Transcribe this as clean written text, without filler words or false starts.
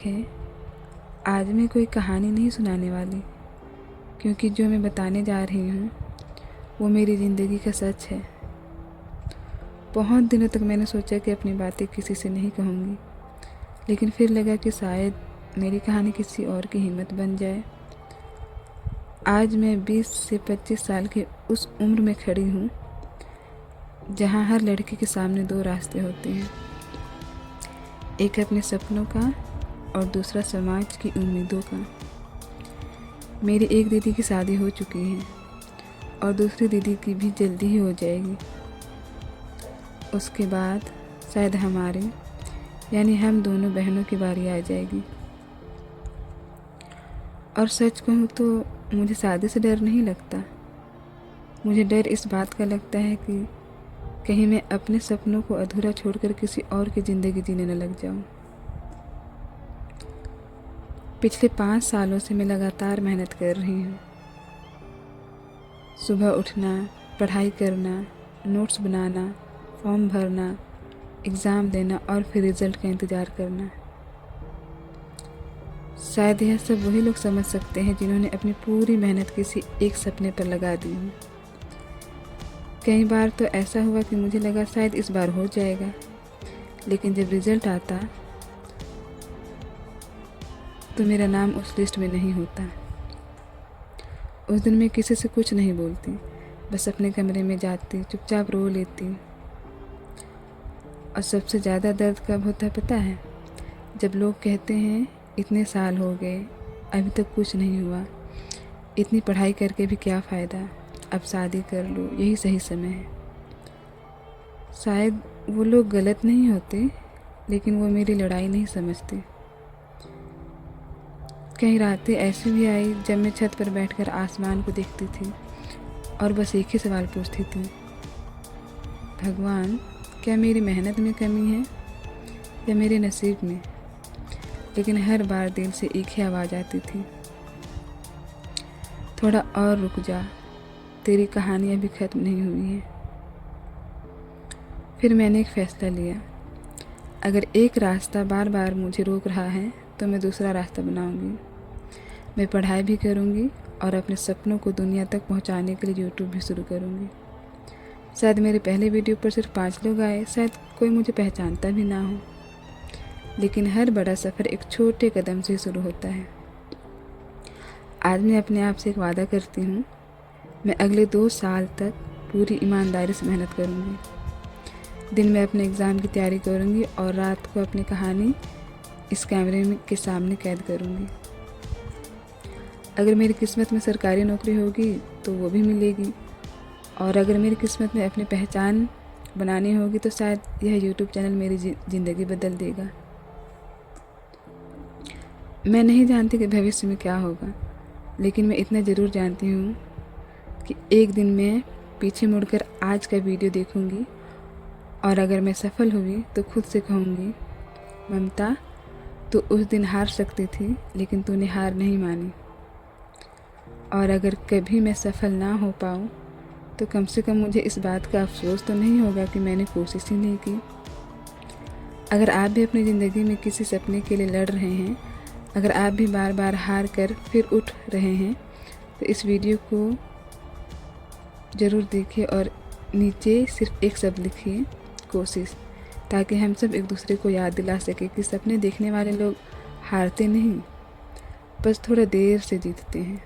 है। आज मैं कोई कहानी नहीं सुनाने वाली, क्योंकि जो मैं बताने जा रही हूँ वो मेरी ज़िंदगी का सच है। बहुत दिनों तक मैंने सोचा कि अपनी बातें किसी से नहीं कहूँगी, लेकिन फिर लगा कि शायद मेरी कहानी किसी और की हिम्मत बन जाए। आज मैं 20 से 25 साल की उस उम्र में खड़ी हूँ जहाँ हर लड़के के सामने दो रास्ते होते हैं, एक अपने सपनों का और दूसरा समाज की उम्मीदों का। मेरी एक दीदी की शादी हो चुकी है और दूसरी दीदी की भी जल्दी ही हो जाएगी। उसके बाद शायद हमारी यानी हम दोनों बहनों की बारी आ जाएगी। और सच कहूँ तो मुझे शादी से डर नहीं लगता। मुझे डर इस बात का लगता है कि कहीं मैं अपने सपनों को अधूरा छोड़कर किसी और की ज़िंदगी जीने न लग जाऊं। पिछले 5 सालों से मैं लगातार मेहनत कर रही हूँ। सुबह उठना, पढ़ाई करना, नोट्स बनाना, फॉर्म भरना, एग्ज़ाम देना और फिर रिज़ल्ट का इंतज़ार करना। शायद यह सब वही लोग समझ सकते हैं जिन्होंने अपनी पूरी मेहनत किसी एक सपने पर लगा दी हो। कई बार तो ऐसा हुआ कि मुझे लगा शायद इस बार हो जाएगा, लेकिन जब रिज़ल्ट आता तो मेरा नाम उस लिस्ट में नहीं होता। उस दिन मैं किसी से कुछ नहीं बोलती, बस अपने कमरे में जाती, चुपचाप रो लेती। और सबसे ज़्यादा दर्द कब होता है पता है? जब लोग कहते हैं इतने साल हो गए, अभी तक कुछ नहीं हुआ, इतनी पढ़ाई करके भी क्या फ़ायदा, अब शादी कर लो, यही सही समय है। शायद वो लोग गलत नहीं होते, लेकिन वो मेरी लड़ाई नहीं समझते। कई रातें ऐसी भी आई जब मैं छत पर बैठकर आसमान को देखती थी और बस एक ही सवाल पूछती थी, भगवान, क्या मेरी मेहनत में कमी है या मेरे नसीब में? लेकिन हर बार दिल से एक ही आवाज़ आती थी, थोड़ा और रुक जा, तेरी कहानी अभी ख़त्म नहीं हुई है। फिर मैंने एक फ़ैसला लिया, अगर एक रास्ता बार बार मुझे रोक रहा है तो मैं दूसरा रास्ता बनाऊंगी। मैं पढ़ाई भी करूंगी और अपने सपनों को दुनिया तक पहुंचाने के लिए यूट्यूब भी शुरू करूंगी। शायद मेरे पहले वीडियो पर सिर्फ 5 लोग आए, शायद कोई मुझे पहचानता भी ना हो, लेकिन हर बड़ा सफ़र एक छोटे कदम से शुरू होता है। आज मैं अपने आप से एक वादा करती हूँ, मैं अगले 2 साल तक पूरी ईमानदारी से मेहनत करूँगी। दिन में अपने एग्ज़ाम की तैयारी करूँगी और रात को अपनी कहानी इस कैमरे के सामने कैद करूँगी। अगर मेरी किस्मत में सरकारी नौकरी होगी तो वो भी मिलेगी, और अगर मेरी किस्मत में अपनी पहचान बनानी होगी तो शायद यह यूट्यूब चैनल मेरी ज़िंदगी बदल देगा। मैं नहीं जानती कि भविष्य में क्या होगा, लेकिन मैं इतना ज़रूर जानती हूँ कि एक दिन मैं पीछे मुड़कर आज का वीडियो देखूँगी और अगर मैं सफल हुई तो खुद से कहूँगी, ममता, तू उस दिन हार सकती थी लेकिन तूने हार नहीं मानी। और अगर कभी मैं सफल ना हो पाऊँ तो कम से कम मुझे इस बात का अफसोस तो नहीं होगा कि मैंने कोशिश ही नहीं की। अगर आप भी अपनी ज़िंदगी में किसी सपने के लिए लड़ रहे हैं, अगर आप भी बार बार हार कर फिर उठ रहे हैं, तो इस वीडियो को ज़रूर देखिए और नीचे सिर्फ एक शब्द लिखिए, कोशिश, ताकि हम सब एक दूसरे को याद दिला सके कि सपने देखने वाले लोग हारते नहीं, बस थोड़ा देर से जीतते हैं।